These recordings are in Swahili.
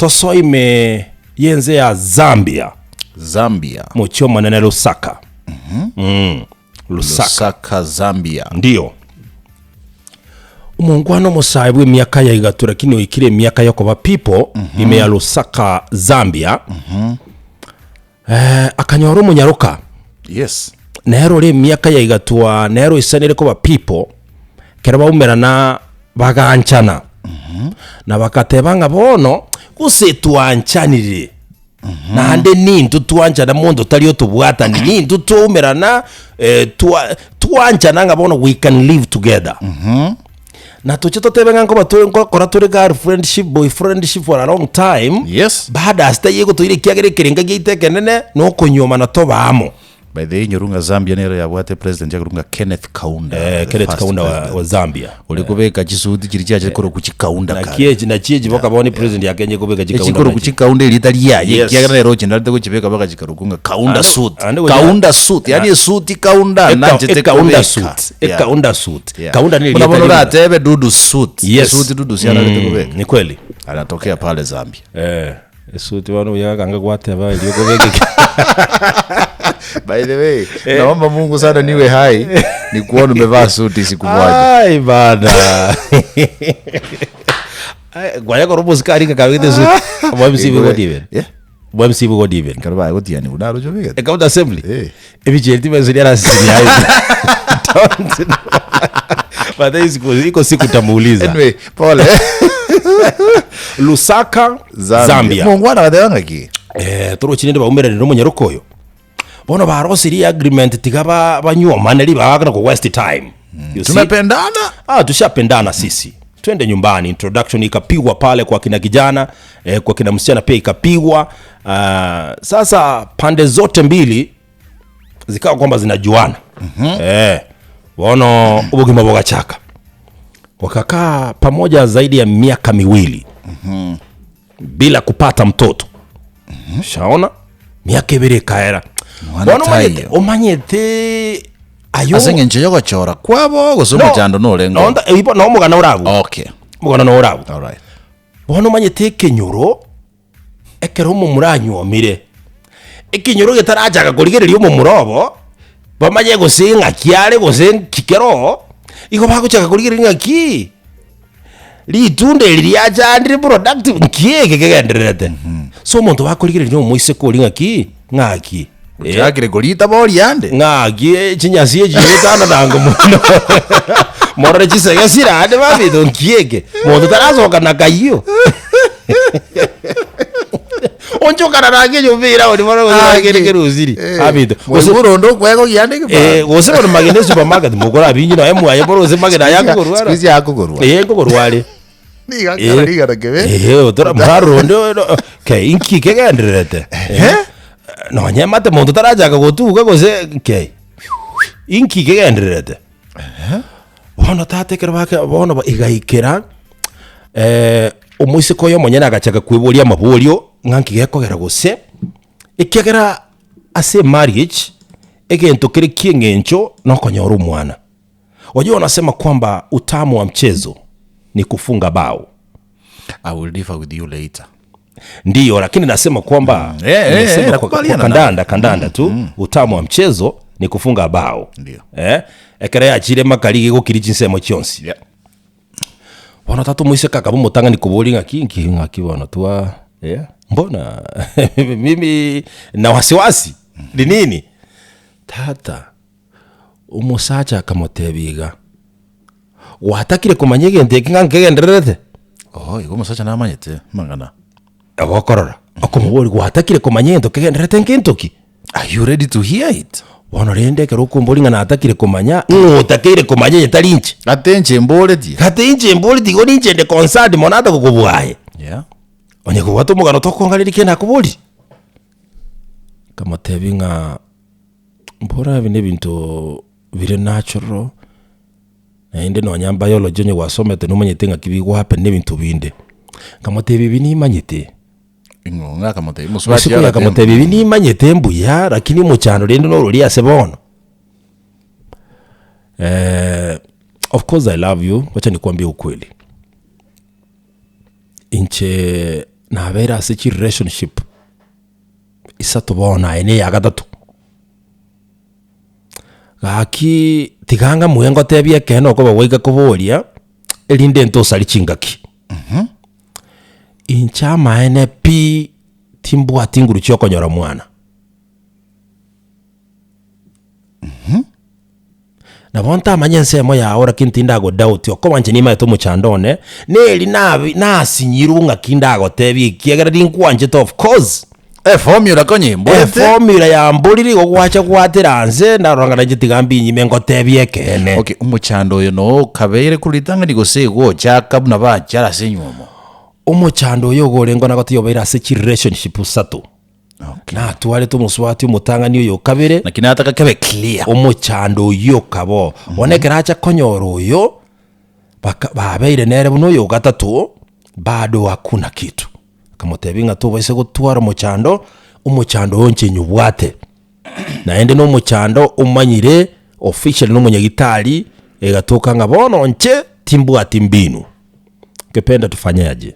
toso ime yenze ya Zambia mochio manene Lusaka. Lusaka Zambia ndio umungwano musaibu miaka ya igatura kino ikire miaka yako ba people ime ya Lusaka Zambia. Akanyoro munyaruka yes nero le miaka ya igatua nero isanire ko ba people keraba umerana baganchana na bakatebanga bono gusetwanchanire nande nintu twanchana mondo taliyo tubwata nintu tumerana twanchana ngabono we can live together. Na tuchito tebenga ngo batwe kora turi girlfriendship boyfriendship for a long time. Yes baada asta yego tuire kyagere kirenga gitekenene no kunyoma na tobamo. By the way, Nyurunga Zambia nero ya wate president yakurunga Kenneth Kaunda. Kenneth Kaunda wa Zambia. Ulikubeka chisudi kirichaje koro kuchikaunda kale. Na kieji boka boni president ya Kenya kubeka chikaunda. Chikoro kuchikaunda ilitalia. Yagira nero chinalite kuchibeka baka chikarukunga Kaunda suit. Kaunda suit. Yani suit Kaunda nanjete Kaunda suit. Kaunda suit. Kaunda ni ilitalia. Unabona tebe dudu suit. Suit dudu siana lite kubeka. Ni kweli. Anatokea pale Zambia. Suit wano yakanga kwate aba iliyo kubeka. By the way, naomba Mungu sana niwe hai ni kuona umevaa suti siku moja. Ai bana. Gwaya ko robo skari ka kawite suti. Mwamsibi go diven. Mwamsibi go diven. Karba go tiani unaro jovega. E kauda assembly. E vigenti mezuri era sisi hai. Bada iko siku tamuuliza. Anyway, pole. Lusaka Zambia. Mungu anawadanga ki. Turo chinende ba umere no munyarukoyo. Bono barosiri agreement tigaba banyoma nali bagana ko waste time. Tumependana? Tushapendana sisi. Twende nyumbani. Introduction ikapigwa pale kwa kina kijana, kwa kina msichana pia ikapigwa. Sasa pande zote mbili zikawa kwamba zinajuana. Bono ubugima boga chaka. Wakakaa pamoja zaidi ya miaka miwili. Bila kupata mtoto. Shaona? Miaka ibiri kaera. Bono omanyete ayo asenge nje yoko chora kwabo gusoma jando no lengo no mugana urabu. Okay, mugana no urabu. All right. Bono omanyete kenyoro ekero mu muranyo mire ekinyoro getarajaga kurigererio mu murobo bamaye gusinga kiare gusinkikero iko baguchaka kurigererio ngaki litunde liriajandire productive nkiege kegenderete so muntu bakurigererio mu ise ko ngaki ngaki Chakire golita bori yande. Ngaki chinyasiye chitana nango muno. Morre chisega sirade babi don kiege. Mondo tarazoka nakayo. Oncho kararage jovira odi moro ngere keruziri. Abito. Usiburondo kwego yande ke. Usibona magende supermarket mukora binyi no emu aye boro semagenda yakugorwara. Squeeze yakugorwa. Ngogorwale. Liga na kebe. Otora marondo. Ke inki kegenderete. No nyamate muntu tarajaga gotuga gose ke inki kegenderete bono tatekera bake bono igaikera umuise koyo monyana agachaga kwiboria maborio nganki gekogera gose ikegera ase marriage egento kire kiengencho no konyora umwana. Wajua wanasema kwamba utamu wa mchezo ni kufunga bao. I will differ with you later. Ndiyo, lakini nasema kwamba kandanda tu utamu wa mchezo ni kufunga bao. Ndiyo. Ekere achire makali gukiri chinsemo chionsi. Yeah. Wana tatu muise kaka mutanga ni kuboli ngaki wana tuwa. Mbona mimi na wasiwasi ni nini? Tata umusacha akamotebiga watakire kumanyege ndeke ngangenderete. Iko musacha na amanyete mangana. Agokorora akomubori gwatakire komanyento kegenderete nkintoki. Are you ready to hear it? Bono rende kero kumbori na atakire komanya utakire komanya yetalinche atenche mbole di goni nche de concert monata kukubuaye. Yeah, onye kubato mugano tokongaliri kena kubuli kama tebinga mbora bine bintu bire natural na inde no nyamba yolo jonye wasomete no manyetenga kibigwa happen ne bintu binde kama tebi bini manyete ingonga kama tebi muswati ya kama tebi bini manyete mbuya lakini muchano rende no ruli asebono. Of course I love you, wacha nikwambie ukweli. Inche na bera ase relationship isatu bona ene ya gatatu gaki tiganga muyengo tebie keno ko bawiga kuboria elinde ntosali chingaki inchama ene pi timbu atinguru chokonyora mwana na bonta amanyense mo ya ora kintinda go doubt okobanje ni maito muchandone neli na sinyirunga kindago tebi kiegera dinkwanje to of course formula konye formula ya mboliri go gwacha gwatiranze ndarongana gitigambi nyime ngo tebi kene okay umuchando yo no kabere kulitanga ni gosego chaka buna ba chara senyumo umuchando yo go rengo nago tiyobera se relationship satu. Okay. Na tuwale tumuswati umutangani uyo kabere na kinataka kabe clear umuchando uyo kabo onekera acha konyoro uyo babeire nere buno uyo gatatu bado hakuna kitu kamotebinga tu bese gutwara umuchando onche nyubwate na ende no umuchando umanyire official no munyagitari egatoka ngabono onche timbwati mbinu kependa tufanyaje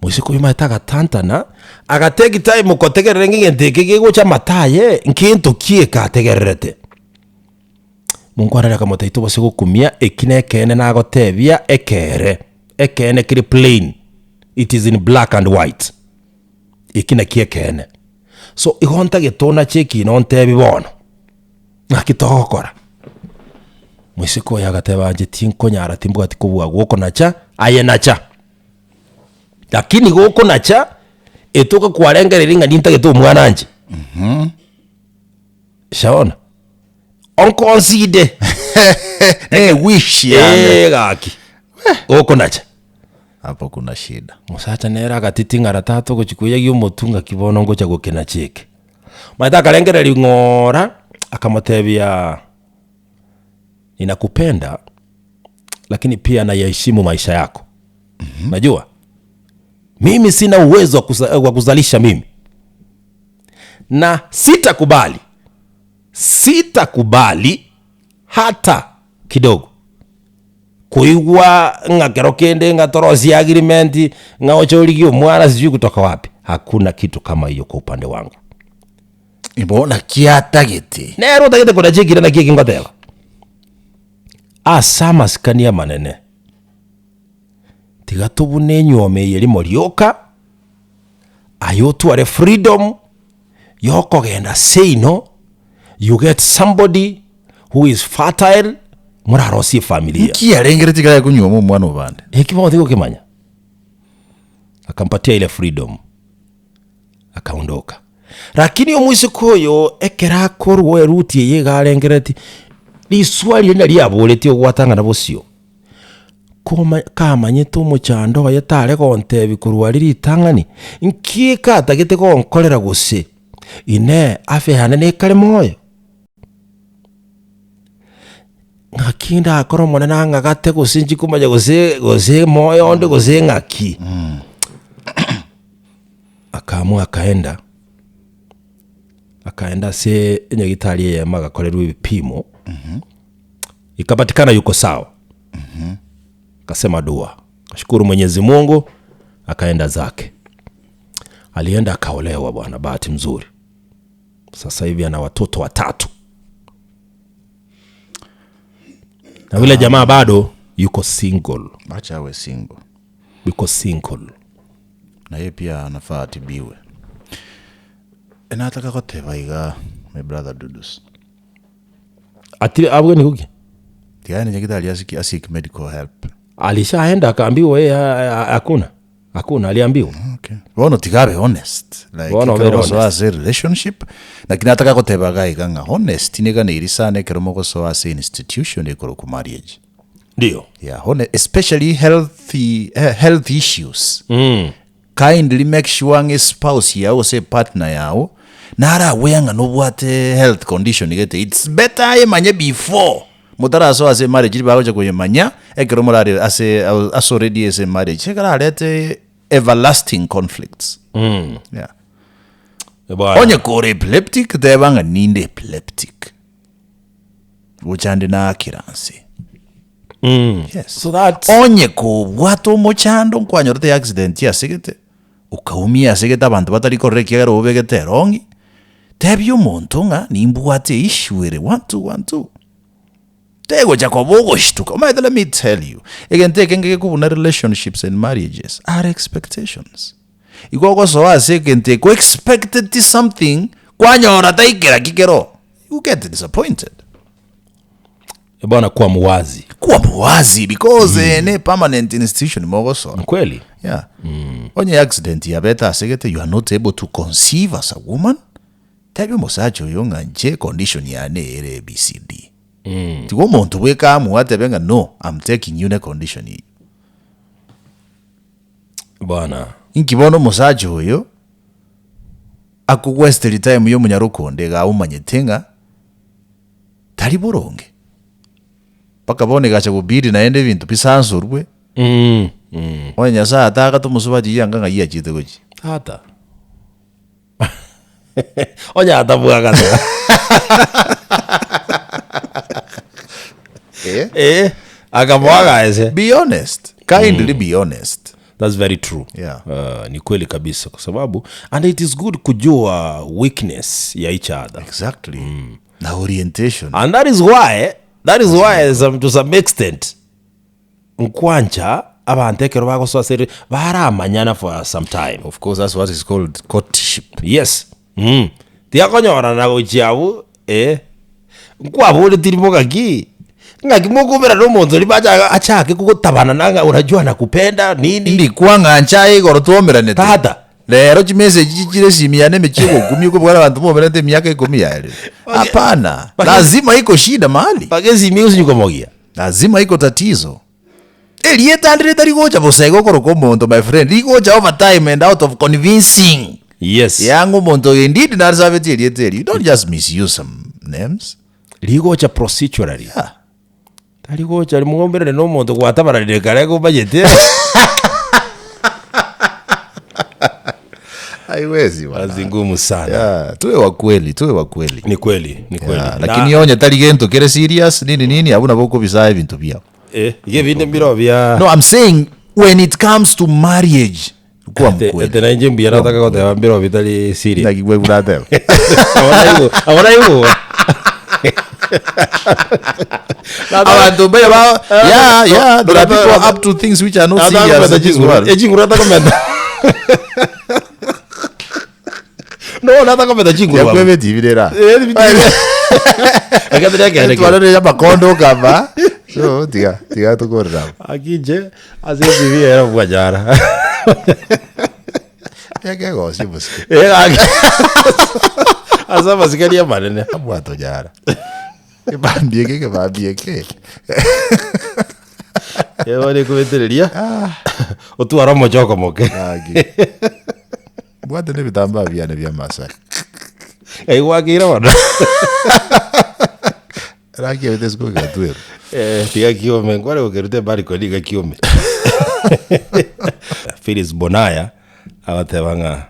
musiko yimataga tantana agategi time kotegerere ng'inteke gigucha mataye nkintu kieka tegererete Mungu arara kamotaito bose gukumia ekinekene nagotebia ekene kiri plain, it is in black and white ikina kiekene so igonta getona cheki no ntebi bono nakitokora musiko yagatebanje tinkonyara timbwati kubwa goko nacha aye nacha lakini goko nacha etoka kwarengerera inga ninta geto mwana anje shaona onkonside wish gaki goko nacha hapo kuna shida musacha nera agatitinga ratatu guchikuya gy'umutunga kibono ngo chagukena cheke maita karengerera ngora akamotebia ninakupenda lakini pia nayaheshimu maisha yako. Najua mimi sina uwezo wa kuzalisha mimi na sitakubali hata kidogo kuigwa ngakero kende ngatorosi agreement ngaochorigi umwana sijui kutoka wapi. Hakuna kitu kama hiyo kwa upande wangu. Ibona kiatagete nero tagete kuna jikira na kiki ngotela asama skania manene tigatubu nenyome yeri morioka ayotware freedom yoko genda say no, you get somebody who is fertile murarosi familia kiarengere tigaya kunywa mwana ubande hekimo thigo kimanya akampatia ile freedom akaondoka. Lakini omwisikoyo ekera korwe ruti yegarengereti liswali nali aboleti ogwatanga na bosio kamanye tumuchando yatare konte bikurwa riri tangani nkika atagete ko nkorera gose ine afe hana ne kare moyo ngakinda akoro mona nanga gate gusinji kumaje gose moyo onde gose ngaki akamu akaenda se nyagitari ya magakorerwa ibipimo ikapatikana yuko sawa. Akasema dua, kashukuru Mwenyezi Mungu, akaenda zake. Alienda akaolewa bwana, bahati mzuri. Sasa hivi ana watoto 3. Na vile jamaa bado yuko single. Acha awe single. Yuko single. Na yeye pia anafaa atibiwe. Enataka koteba iga my brother Dudus. Ati abwe ni kuki? Tiani nyakitali asik medical help. Alishaenda akaambiwa yeye hakuna aliambiwa. Okay. Wono tigabe honest. Like ono as a relationship. Na kinataka koteba ga iga honest niga ni irisane keromoko so as institution ekoro ku marriage. Ndio. Yeah, honest, especially health issues. Kindly make sure nge spouse yao se partner yao nara wenga no what health condition gete it's better ye manye before mudara so as a marriage ba hoja kuyemanya ekero morale as already as a marriage sekara lete everlasting conflicts. Yeah. Onye ko epileptic debanga ninde epileptic uchande na kiransi Yes. So that's onye kubwata omochando nkwanyorete accident yasigete ukaumia asigete abantu batari correct kiagera obegete rongi tebyo omonto ng'a nimbwate ishwere 1 tego jakobo shtuka. Let me tell you again, take kubuna relationships and marriages are expectations. Iko so asegente ko expected something kwanyora taikera kikero, you get disappointed. Bwana kuwa muwazi because ne permanent institution mogoso kweli. Yeah. Onye accident ya beta asegete you are not able to conceive as a woman. Tebyo mosacho yonga nje condition ya ne ere ABCD. Tigo muntu weka muate benga no, I'm taking you ne condition hii. Bwana inkibono mosacho oyo akuwesteri time yo munyarukonde ga umanyetenga tari boronge paka bone gacha bubiri naende bintu bisansurwe onya saa ataka tumusubaji yanga ngayiya chite gochi hata onya atabuaga akamwaga ese. Be honest, kindly be honest. That's very true. Yeah. Ni kweli kabisa kwa sababu and it is good kujua weakness ya each other. Exactly. Na orientation. And that is why to some extent nkwancha abantekero bagososere baramanyana for some time. Of course, that's what is called courtship. Yes. Tiakonyora na gochiabu nkwabule tirimoga ki ngakimukubera no monzo libaja achake kukutabana nanga unajua nakupenda nini ndi kwanga nchaye igoro tuomeranete tata lero chimessage chichire simiyane mechiko 10 ko bwana bantu muomerete miaka 10 yale hapana lazima iko shida mahali pagezi music komogia lazima iko tatizo elieta andre tari gocha bosego koroko mondo my friend ligocha over time and out of convincing. Yes yango mondo indeed na saveti elieta you don't just misuse some names ligocha procedurally. Yeah. Aligocha limuomberere no muntu gwatabararire kare ko bajete haiwezi wazi ngumu sana. Yeah, tuwe wa kweli. Ni kweli. Yeah, lakini onye tari gento kere serious nini abuna boko bisaye bintu bya ye binde mbiro bya. No, I'm saying when it comes to marriage kwa mkweli tena nje mbia nataka kote mbiro bitali serious na kigwe brother ahora hiyo abantu be ba yeah there are people up to things which are not serious in this world. Ejingura takomenda no nata komenda jingura ya kwebe dividera akadria kare twalore ya makondo kama so tiga tukorra akije azebibi era bwajara yake gosi buske asa basikalia manene abwato jara kebambie ke yewale kubetereria otwara mojoko moke bwate ne bitamba byane bya Masai aiwakira wana raki etesko gatwero tiga kiome ngwale ukerute bari koliga kiome Phyllis Bonaya awatebanga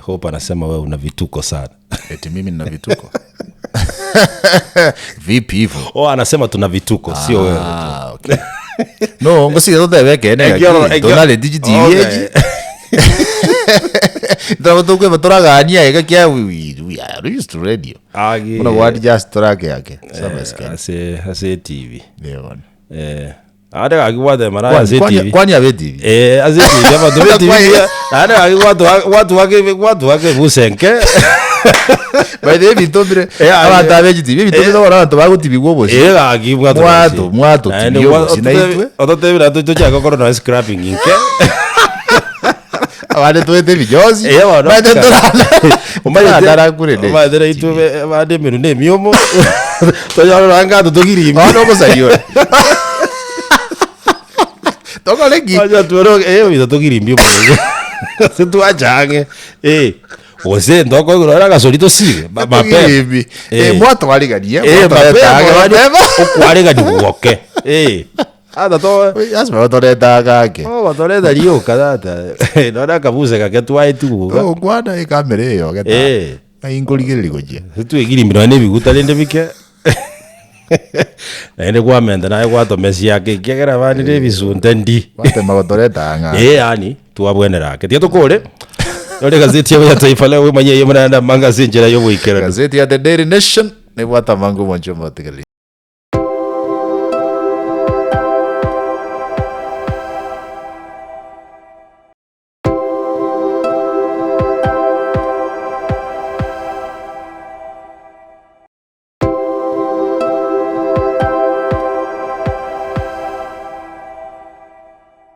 hope anasema wewe una vituko sana. Eti mimi nina vituko. Vipi hivyo? Oh, anasema tuna vituko sio wewe. Okay. No, ngosi zote weke ene. Donale digiti yeji. Ndawo tokwe batoragania ega kya we are used to radio. Agi. Una wadi just torake yake. Saba scan. Ase TV. Ndio. Ada akiwade mara ase TV. Kwani abe TV? Ase TV ama dobe TV. Ada watu wake busenke. By the way bitondre abata abe TV bitondre abantu bago TV gobo. Akibwa mwato TV sinaitwe. Otote bila to chako kono na scrapping inke. Abade tuete bijozi. Bade torala. Umayadara kurede. Umayadara itwe bade meru ne miomo. Toyaro ranga togiri. No kosayo. Toka legi. Aja tuero vida togiri mbio. Se tu achange. Ose ndoko ngora gasolito sigue. Mapema. Mwato waligania. Mapema. Okwalega diwoke. Ada to asma otoreta kake. Otoreta rio kadata. Nora kabuse kake twai tu. Kwana kamera yo gata. Ingoligereri goje. Tu egiri mbiro ne biguta lende bike. ende kwa menda naye kwato mesi yake kegera bani de bisunde ndi wate magotoreta nga yani tuabwenera ke tieto kore yole gazeti ya Taifa Leo mwenye yemana manga zinjira yo wikera gazeti ya The Daily Nation ne wata mangu monjo motikali